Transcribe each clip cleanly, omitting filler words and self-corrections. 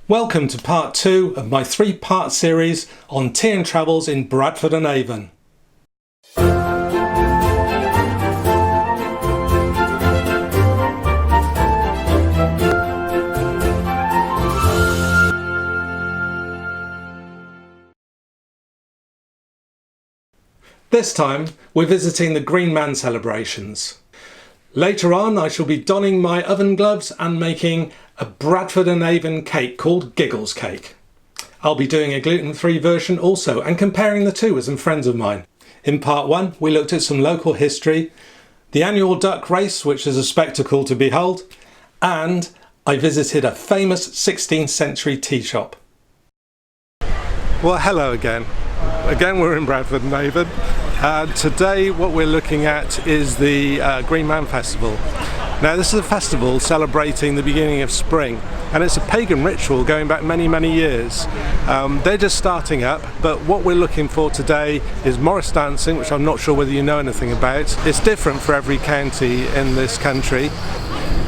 Welcome to part 2 of my 3-part series on tea and travels in Bradford and Avon. This time we're visiting the Green Man celebrations. Later on I shall be donning my oven gloves and making a Bradford and Avon cake called Giggles Cake. I'll be doing a gluten-free version also and comparing the two with some friends of mine. In part 1 we looked at some local history, the annual duck race, which is a spectacle to behold, and I visited a famous 16th century tea shop. Well, hello again. Again we're in Bradford and Avon. Today what we're looking at is the Green Man Festival. Now this is a festival celebrating the beginning of spring, and it's a pagan ritual going back many years. They're just starting up, but what we're looking for today is Morris dancing, which I'm not sure whether you know anything about. It's different for every county in this country.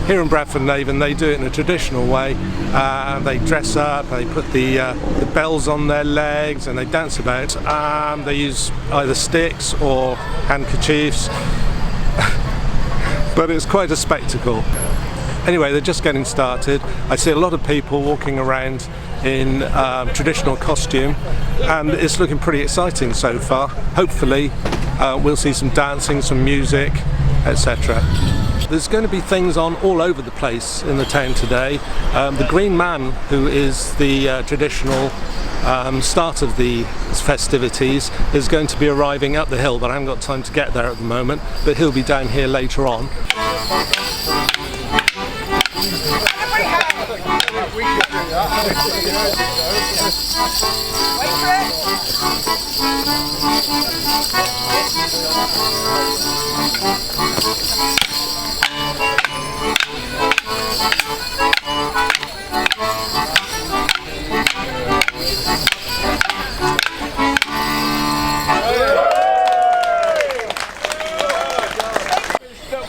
Here in Bradford and Avon they do it in a traditional way. They dress up, they put the bells on their legs and they dance about. They use either sticks or handkerchiefs, but it's quite a spectacle. Anyway, they're just getting started. I see a lot of people walking around in traditional costume, and it's looking pretty exciting so far. Hopefully we'll see some dancing, some music, etc. There's going to be things on all over the place in the town today. The Green Man, who is the traditional start of the festivities, is going to be arriving up the hill, but I haven't got time to get there at the moment, but he'll be down here later on.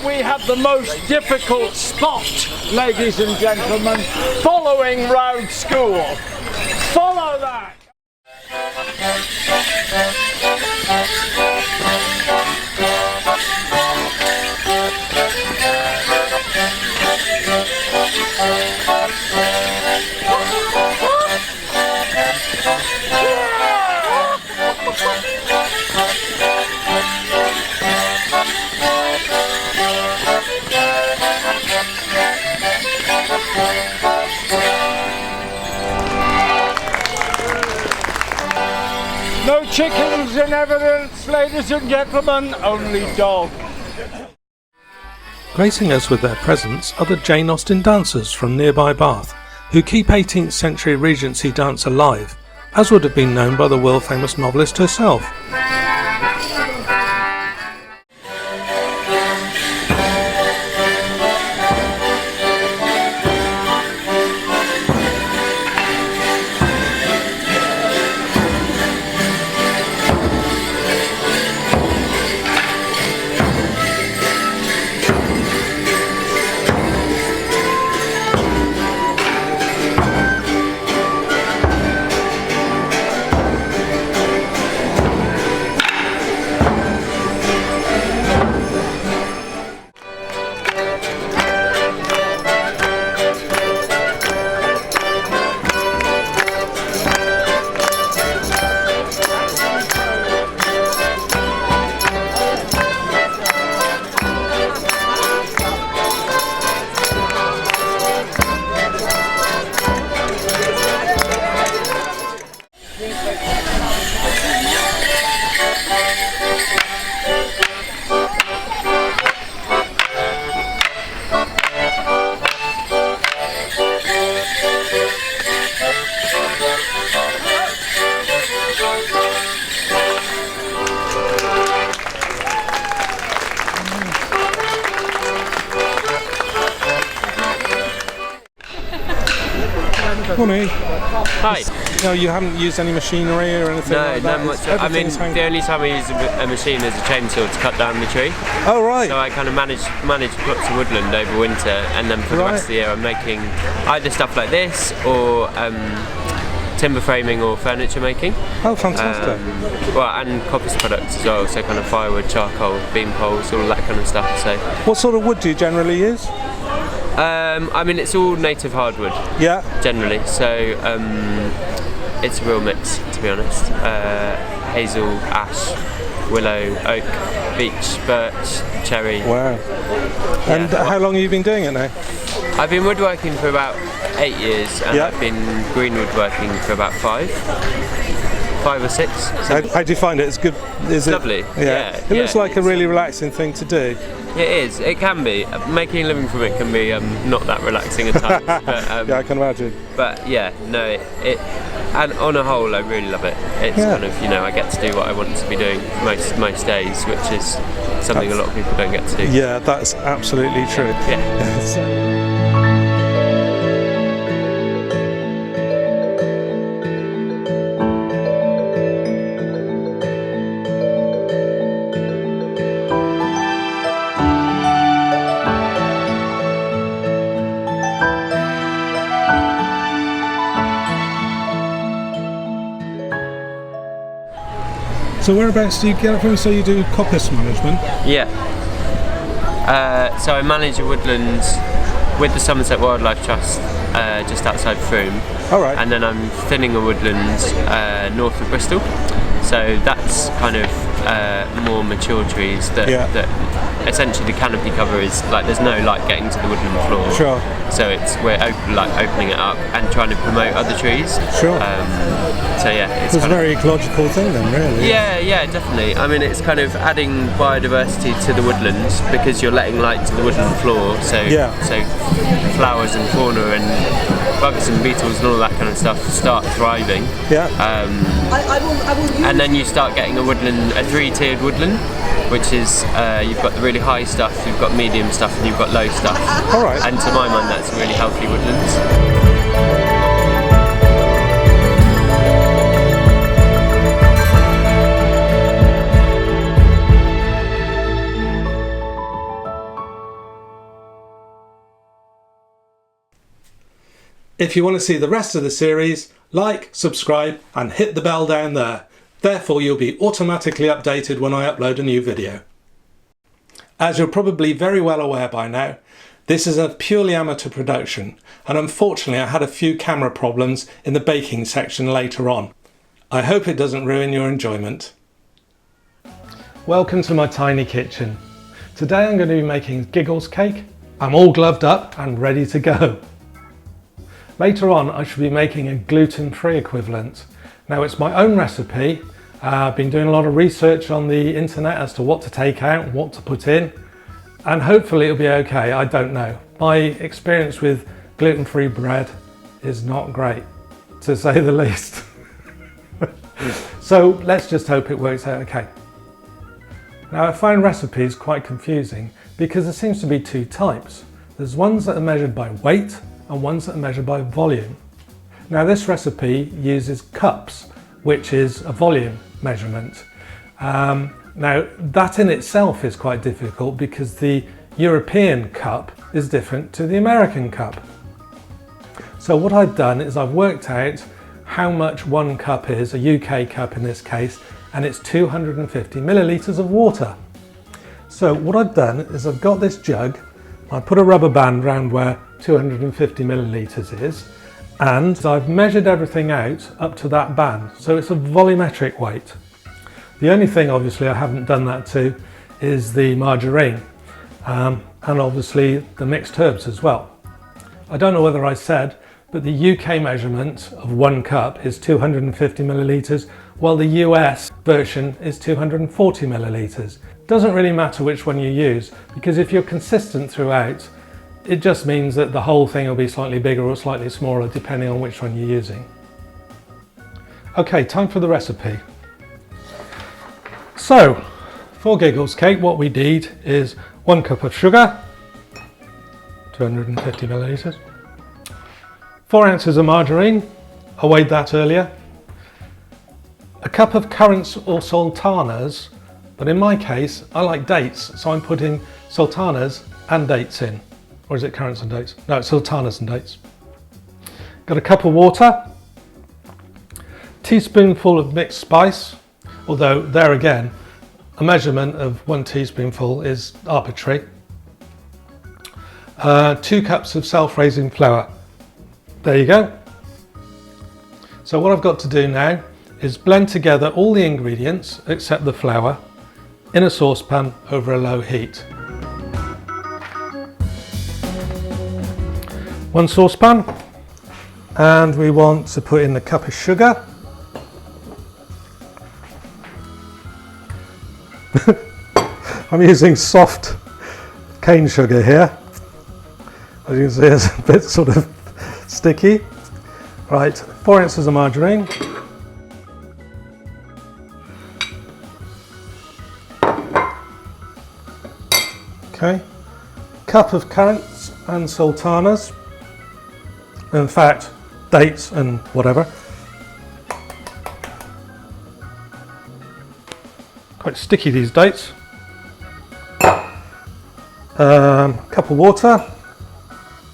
We have the most difficult spot, ladies and gentlemen, following round school. Follow that! No chickens in evidence, ladies and gentlemen, only dog. Gracing us with their presence are the Jane Austen dancers from nearby Bath, who keep 18th century Regency dance alive, as would have been known by the world famous novelist herself. Morning. Hi. No, you haven't used any machinery or anything like that? No, much. I mean, the only time I use a machine is a chainsaw to cut down the tree. Oh, right. So I kind of manage plots of woodland over winter, and then for the rest of the year I'm making either stuff like this or timber framing or furniture making. Oh, fantastic. Well, and coppice products as well, so kind of firewood, charcoal, beam poles, all that kind of stuff. So, what sort of wood do you generally use? I mean, it's all native hardwood. Yeah. Generally, so it's a real mix, to be honest. Hazel, ash, willow, oak, beech, birch, cherry. Wow. Yeah. And how long have you been doing it now? I've been woodworking for about 8 years, and I've been green woodworking for about 5 or 6. How do you find it? It's good. Is it lovely? Yeah. It looks like a really relaxing thing to do. It is. It can be. Making a living from it can be not that relaxing at times. But, yeah, I can imagine. But yeah, no, and on a whole, I really love it. It's kind of, I get to do what I want to be doing most days, which is something a lot of people don't get to do. Yeah, that's absolutely true. Yeah. So whereabouts do you get it from? So you do coppice management? Yeah. So I manage a woodland with the Somerset Wildlife Trust just outside Frome. All right. And then I'm thinning a woodland north of Bristol. So that's kind of more mature trees that essentially the canopy cover is like there's no light getting to the woodland floor. Sure. So we're opening it up and trying to promote other trees. Sure. So yeah, it's a very ecological thing then, really. Yeah, definitely. I mean, it's kind of adding biodiversity to the woodlands because you're letting light to the woodland floor. So flowers and fauna and bugs and beetles and all that kind of stuff start thriving. Yeah. And then you start getting a 3-tiered woodland, which is you've got the really high stuff, you've got medium stuff, and you've got low stuff. All right. And to my mind, that's really healthy woodlands. If you want to see the rest of the series, like, subscribe and hit the bell down there. Therefore you'll be automatically updated when I upload a new video. As you're probably very well aware by now, this is a purely amateur production, and unfortunately I had a few camera problems in the baking section later on. I hope it doesn't ruin your enjoyment. Welcome to my tiny kitchen. Today I'm going to be making Giggles Cake. I'm all gloved up and ready to go. Later on I should be making a gluten-free equivalent. Now it's my own recipe. I've been doing a lot of research on the internet as to what to take out and what to put in, and hopefully it'll be okay. I don't know. My experience with gluten-free bread is not great, to say the least. So let's just hope it works out okay. Now I find recipes quite confusing because there seems to be 2 types. There's ones that are measured by weight and ones that are measured by volume. Now this recipe uses cups, which is a volume measurement. Now that in itself is quite difficult because the European cup is different to the American cup. So what I've done is I've worked out how much 1 cup is, a UK cup in this case, and it's 250 millilitres of water. So what I've done is I've got this jug, I put a rubber band around where 250 millilitres is, and I've measured everything out up to that band, so it's a volumetric weight. The only thing obviously I haven't done that to is the margarine, and obviously the mixed herbs as well. I don't know whether I said, but the UK measurement of 1 cup is 250 millilitres, while the US version is 240 millilitres. Doesn't really matter which one you use, because if you're consistent throughout, it just means that the whole thing will be slightly bigger or slightly smaller depending on which one you're using. Okay, time for the recipe. So, for Giggles Cake what we need is 1 cup of sugar, 250 millilitres, 4 ounces of margarine, I weighed that earlier. A cup of currants or sultanas, but in my case I like dates, so I'm putting sultanas and dates in. Or is it currants and dates? No, it's sultanas and dates. Got a cup of water, teaspoonful of mixed spice, although there again a measurement of 1 teaspoonful is arbitrary. 2 cups of self-raising flour. There you go. So what I've got to do now is blend together all the ingredients except the flour in a saucepan over a low heat. 1 saucepan, and we want to put in a cup of sugar. I'm using soft cane sugar here. As you can see, it's a bit sort of sticky. Right, 4 ounces of margarine. Okay, cup of currants and sultanas. In fact, dates and whatever. Quite sticky, these dates. Cup of water.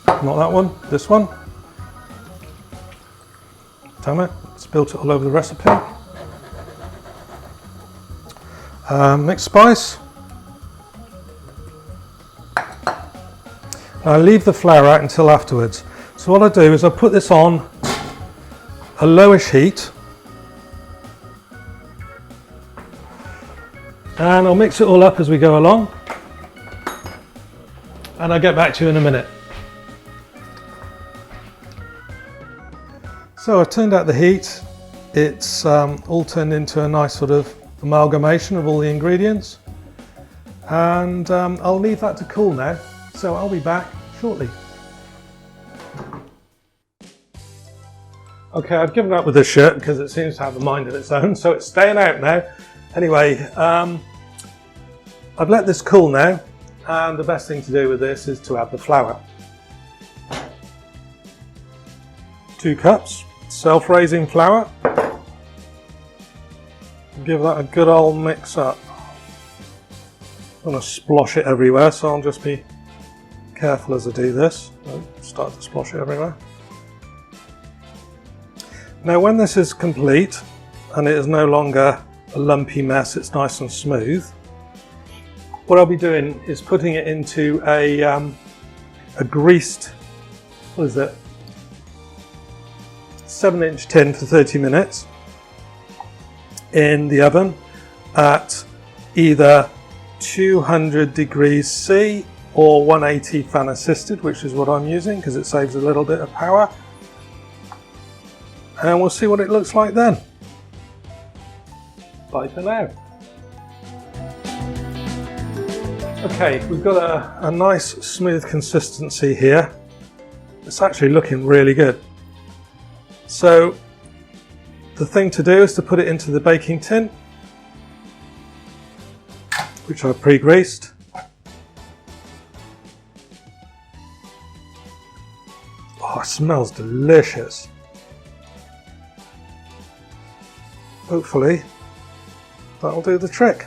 Not that one, this one. Damn it, spilt it all over the recipe. Mixed spice. I leave the flour out until afterwards. So what I do is I put this on a lowish heat and I'll mix it all up as we go along, and I'll get back to you in a minute. So I've turned out the heat. It's all turned into a nice sort of amalgamation of all the ingredients, and I'll leave that to cool now. So I'll be back shortly. Okay, I've given up with this shirt because it seems to have a mind of its own, so it's staying out now. Anyway, I've let this cool now, and the best thing to do with this is to add the flour. 2 cups, self-raising flour. Give that a good old mix up. I'm going to splosh it everywhere, so I'll just be careful as I do this. Don't start to splosh it everywhere. Now when this is complete and it is no longer a lumpy mess, it's nice and smooth, what I'll be doing is putting it into a greased, what is it, 7-inch tin for 30 minutes in the oven at either 200 degrees C or 180 fan assisted, which is what I'm using because it saves a little bit of power. And we'll see what it looks like then. Bye for now. Okay, we've got a nice smooth consistency here. It's actually looking really good. So the thing to do is to put it into the baking tin, which I've pre-greased. Oh, it smells delicious. Hopefully that'll do the trick.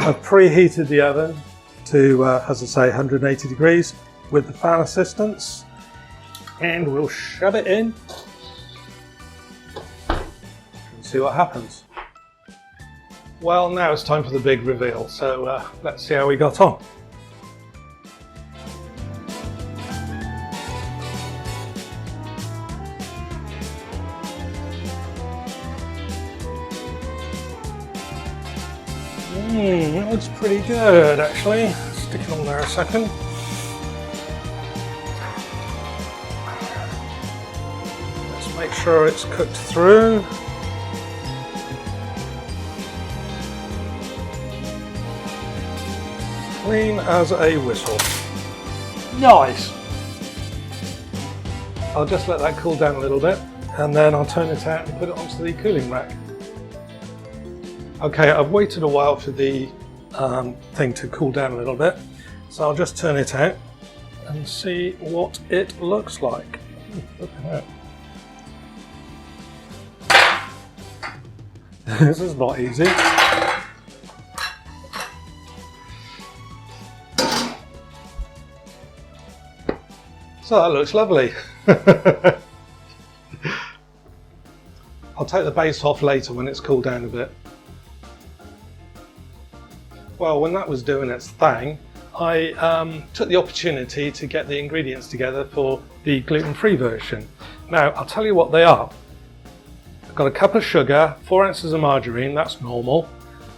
I've preheated the oven to, as I say, 180 degrees with the fan assistance, and we'll shove it in and see what happens. Well, now it's time for the big reveal, so let's see how we got on. That looks pretty good actually. Stick it on there a second. Let's make sure it's cooked through. Clean as a whistle. Nice! I'll just let that cool down a little bit and then I'll turn it out and put it onto the cooling rack. Okay, I've waited a while for the thing to cool down a little bit, so I'll just turn it out and see what it looks like. Look at that. This is not easy. So that looks lovely. I'll take the base off later when it's cooled down a bit. Well, when that was doing its thing, I took the opportunity to get the ingredients together for the gluten-free version. Now, I'll tell you what they are. I've got a cup of sugar, 4 ounces of margarine, that's normal.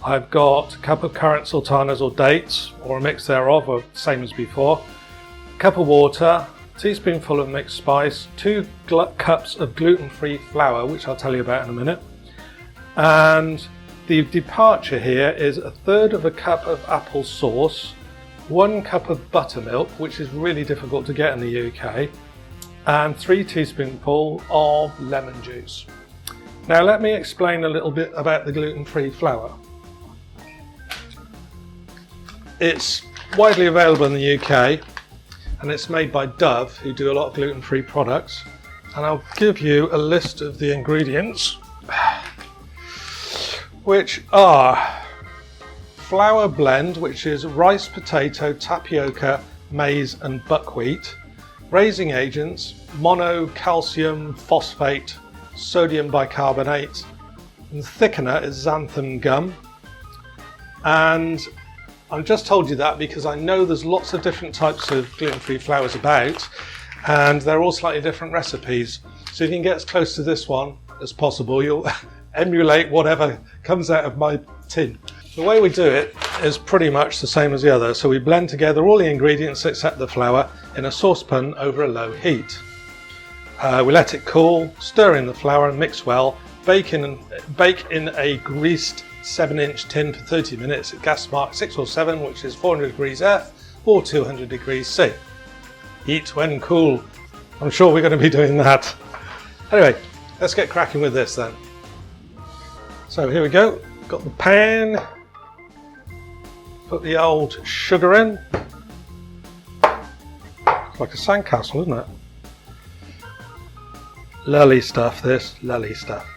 I've got a cup of currant sultanas or dates, or a mix thereof, or same as before. A cup of water, teaspoonful of mixed spice, 2 cups of gluten-free flour, which I'll tell you about in a minute. And the departure here is 1/3 of a cup of apple sauce, 1 cup of buttermilk, which is really difficult to get in the UK, and 3 teaspoonfuls of lemon juice. Now let me explain a little bit about the gluten-free flour. It's widely available in the UK, and it's made by Dove, who do a lot of gluten-free products. And I'll give you a list of the ingredients, which are flour blend, which is rice, potato, tapioca, maize and buckwheat, raising agents, monocalcium phosphate, sodium bicarbonate, and the thickener is xanthan gum. And I've just told you that because I know there's lots of different types of gluten-free flours about, and they're all slightly different recipes. So if you can get as close to this one as possible, you'll emulate whatever comes out of my tin. The way we do it is pretty much the same as the other. So we blend together all the ingredients except the flour in a saucepan over a low heat. We let it cool, stir in the flour and mix well. Bake in a greased 7-inch tin for 30 minutes at gas mark 6 or 7, which is 400 degrees F or 200 degrees C. Eat when cool. I'm sure we're going to be doing that. Anyway, let's get cracking with this then. So here we go. Got the pan. Put the old sugar in. It's like a sandcastle, isn't it? Lully stuff, this. Lully stuff.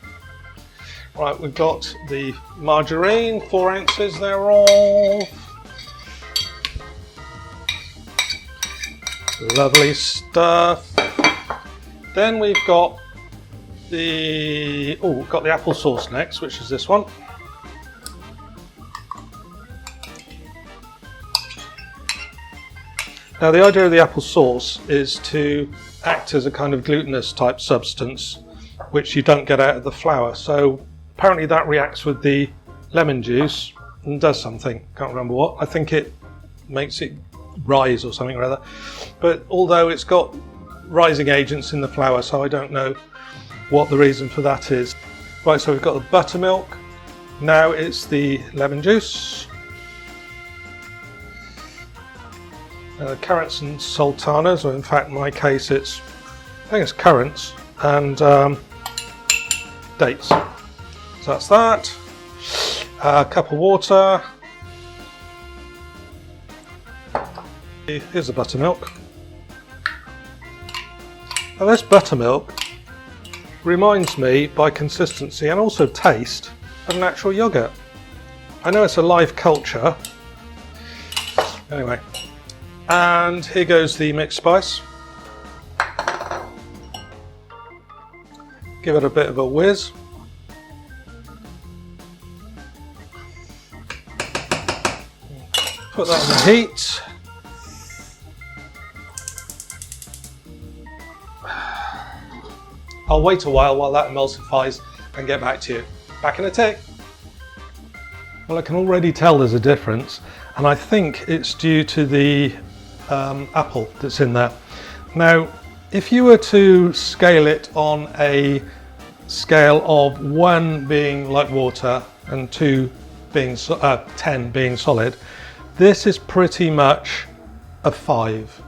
Right, we've got the margarine, 4 ounces thereof. Lovely stuff. Then we've got the apple sauce next, which is this one. Now the idea of the apple sauce is to act as a kind of glutinous type substance, which you don't get out of the flour. So apparently that reacts with the lemon juice and does something. Can't remember what. I think it makes it rise or something or other. But although it's got rising agents in the flour, so I don't know what the reason for that is. Right, so we've got the buttermilk. Now it's the lemon juice. The currants and sultanas, or in fact in my case I think it's currants and dates. So that's that. A cup of water. Here's the buttermilk. Now this buttermilk reminds me by consistency and also taste of natural yogurt. I know it's a live culture. Anyway, and here goes the mixed spice. Give it a bit of a whiz. Put that on the heat. I'll wait a while that emulsifies and get back to you. Back in a tick. Well, I can already tell there's a difference, and I think it's due to the apple that's in there. Now, if you were to scale it on a scale of 1 being like water and 10 being solid, this is pretty much a 5.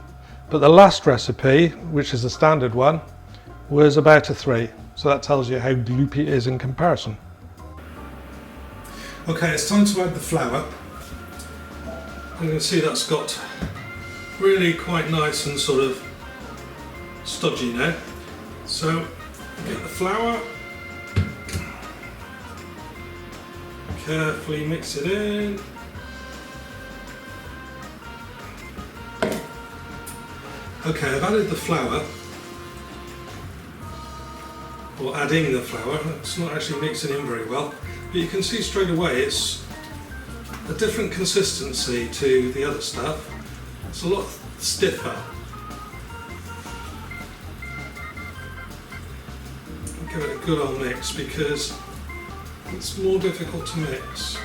But the last recipe, which is the standard one, was about a 3. So that tells you how gloopy it is in comparison. Okay, it's time to add the flour. You can see that's got really quite nice and sort of stodgy now. So get the flour, carefully mix it in. Okay, I've added the flour, or adding the flour. It's not actually mixing in very well, but you can see straight away it's a different consistency to the other stuff. It's a lot stiffer. Give it a good old mix because it's more difficult to mix.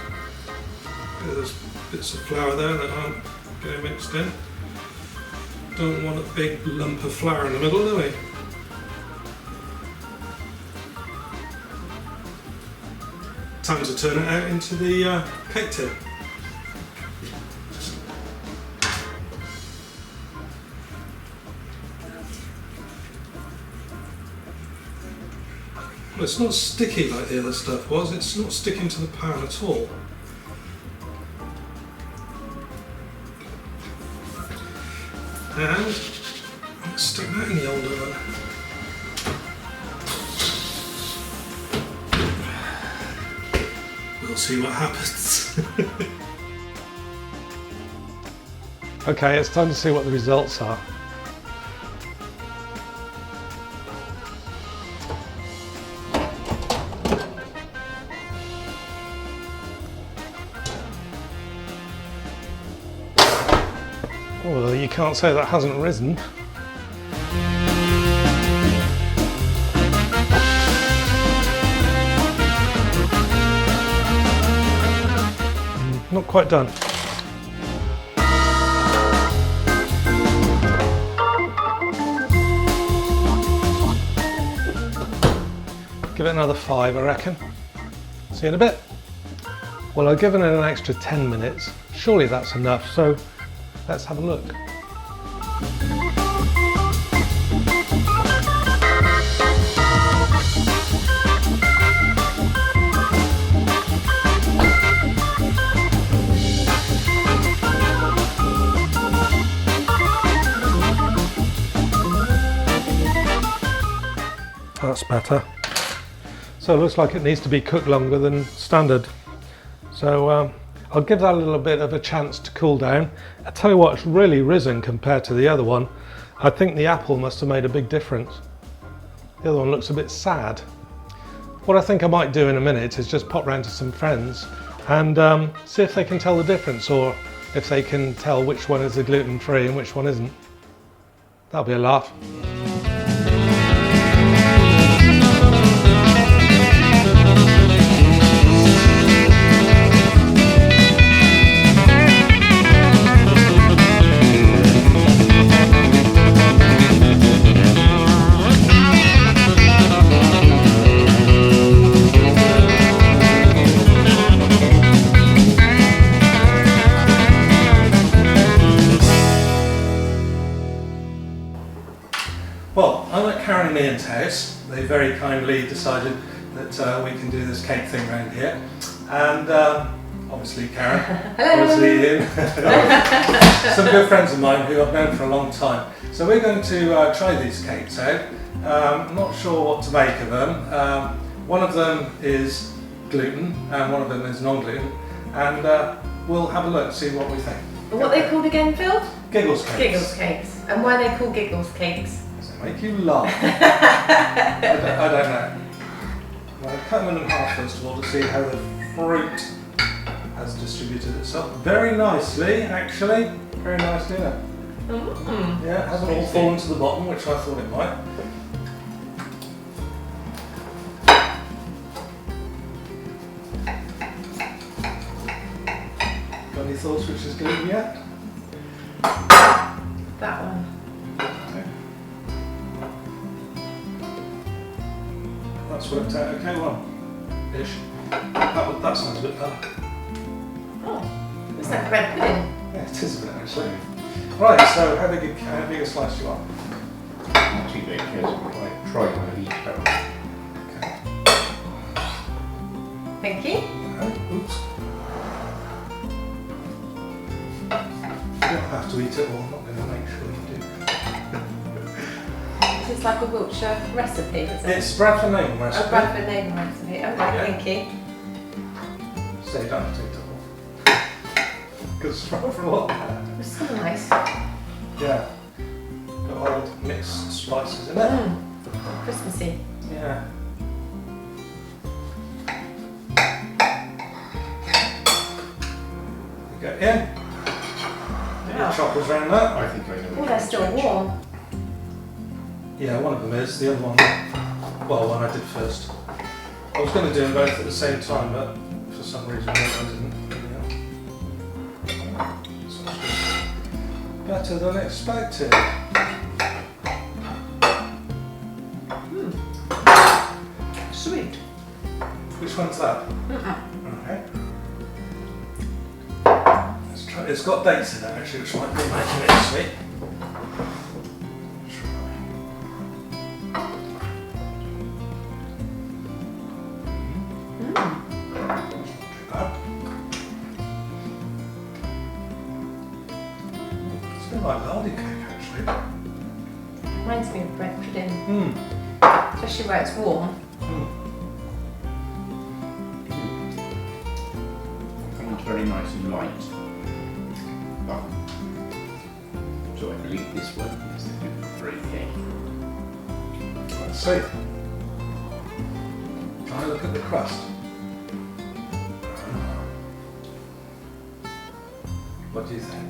There's bits of flour there that aren't getting mixed in. Don't want a big lump of flour in the middle, do we? Time to turn it out into the cake tin. Well, it's not sticky like the other stuff was. It's not sticking to the pan at all. And let's stick that in the old oven. We'll see what happens. Okay, it's time to see what the results are. Well, you can't say that hasn't risen. Not quite done. Give it another 5, I reckon. See you in a bit. Well, I've given it an extra 10 minutes. Surely that's enough, so let's have a look. That's better. So it looks like it needs to be cooked longer than standard. So I'll give that a little bit of a chance to cool down. I tell you what, it's really risen compared to the other one. I think the apple must have made a big difference. The other one looks a bit sad. What I think I might do in a minute is just pop round to some friends and see if they can tell the difference, or if they can tell which one is a gluten-free and which one isn't. That'll be a laugh. Well, I'm at Karen and Ian's house. They very kindly decided that we can do this cake thing around here. And obviously Karen, obviously Ian, some good friends of mine who I've known for a long time. So we're going to try these cakes out. I'm not sure what to make of them. One of them is gluten and one of them is non-gluten. And we'll have a look, see what we think. What are they called again, Phil? Giggles Cakes. Giggles Cakes. And why are they called Giggles Cakes? Make you laugh. I don't know. I'll cut them in half first of all to see how the fruit has distributed itself. Very nicely, actually. Very nicely, isn't it? Mm-hmm. Yeah, it hasn't all fallen to the bottom, which I thought it might. Got any thoughts which is gluten yet? That one. That's worked out okay, one-ish. That sounds a bit better. Oh, it's like red pudding. Yeah, it is a bit actually. Right, so how big a slice do you want? Not too big, here's like try one of each. Okay. Thank you. Oops. You don't have to eat it all. I'm not going to make sure you do. Is this like a Wiltshire recipe? Is it? It's Bradford Naval recipe. A Bradford Naval recipe. Okay, Yeah. thank you. So you don't have to eat it all. Because it's rather a lot there. It's so nice. Yeah. Got old mixed spices in it. Christmassy. Yeah. You go in. Get your choppers around that. I think I know. Oh, they're still warm. Yeah, one of them is. The other one, well, one I did first. I was going to do them both at the same time, but for some reason I didn't. Yeah. So it's better than expected. Sweet. Which one's that? Okay. Let's try. It's got dates in it actually, which might be making it sweet. It's a bit like lardy cake actually. Reminds me of bread pudding. Especially where it's warm. It's very nice and light. Oh. So I believe this one is the gluten-free cake. Let's see. Try and look at the crust. What do you think?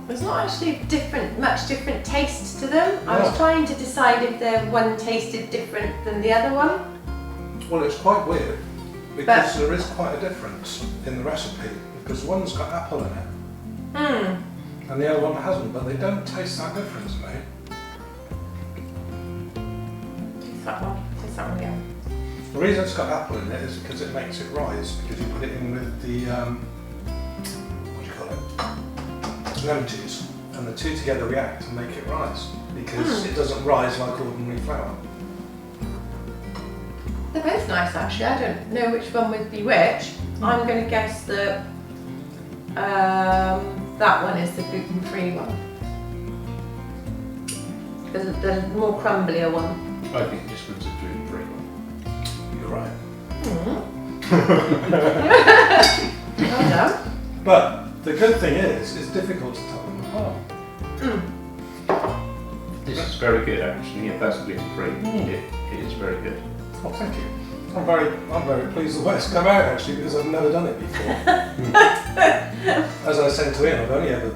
There's not actually much different taste to them. I was No. trying to decide if one tasted different than the other one. Well, it's quite weird because there is quite a difference in the recipe because one's got apple in it and the other one hasn't, but they don't taste that different to me. Taste that one. Taste that one again. The reason it's got apple in it is because it makes it rise because you put it in with the, what do you call it? Lemon juice. And the two together react and make it rise because it doesn't rise like ordinary flour. They're both nice actually. I don't know which one would be which. I'm going to guess that that one is the gluten-free one. The more crumblier one. I think this one's a gluten-free one. You're right. Well done. But the good thing is, it's difficult to tell them apart. This is very good actually. If that's gluten-free, it is very good. Oh, thank you. I'm very pleased the way it's come out actually because I've never done it before. As I said to Ian, I've only ever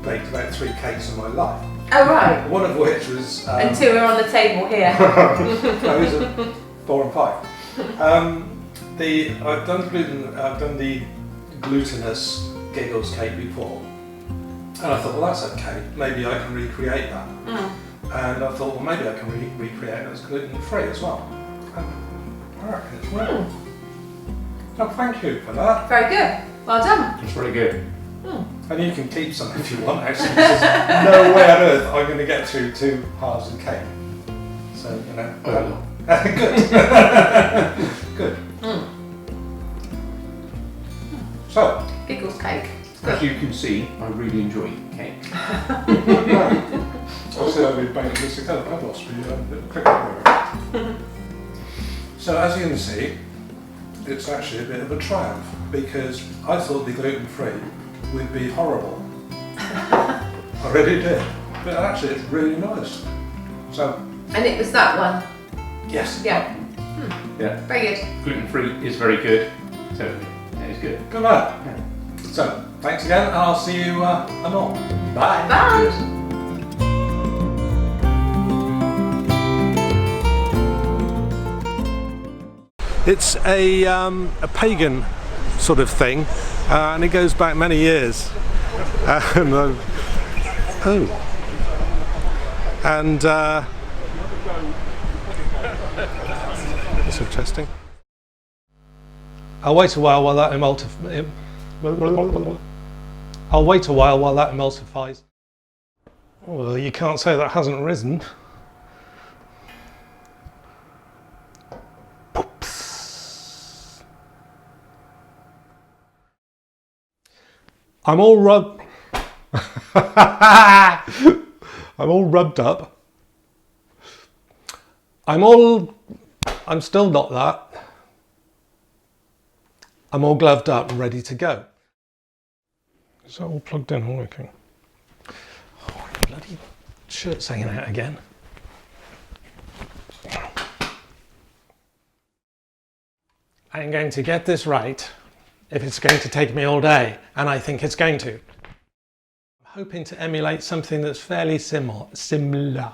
baked about 3 cakes in my life. Oh right. One of which was And 2 are on the table here. no, these are 4 and 5. I've done the glutinous Giggles cake before, and I thought, well, that's okay. Maybe I can recreate that. And I thought, well, maybe I can recreate it as gluten-free as well. And I reckon it's well. Oh, thank you for that. Very good. Well done. It's really good. And you can keep some if you want, actually, because there's no way on earth I'm going to get through 2 halves of cake. So, you know. Good. Good. So, Giggles cake. As you can see, I really enjoy cake. obviously I've been baking this together. I've lost my little cricket there. So, as you can see, it's actually a bit of a triumph because I thought the gluten-free would be horrible. I really did. But actually, it's really nice. So, And it was that one. yes. Yeah. Yeah. Very good. Gluten-free is very good. So, yeah, it's good. Good man. So, thanks again, and I'll see you anon. Bye. Bye. It's a pagan sort of thing, and it goes back many years. That's interesting. I'll wait a while that emulsifies. Well, you can't say that hasn't risen. I'm all rubbed. I'm all rubbed up. I'm still not that. I'm all gloved up and ready to go. Is that all plugged in and working? Oh, bloody shirt's hanging out again. I'm going to get this right if it's going to take me all day, and I think it's going to. I'm hoping to emulate something that's fairly similar.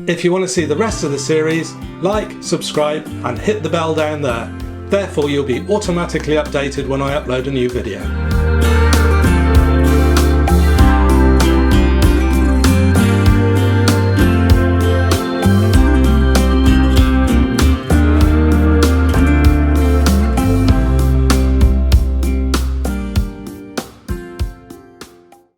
If you want to see the rest of the series, like, subscribe and hit the bell down there. Therefore you'll be automatically updated when I upload a new video.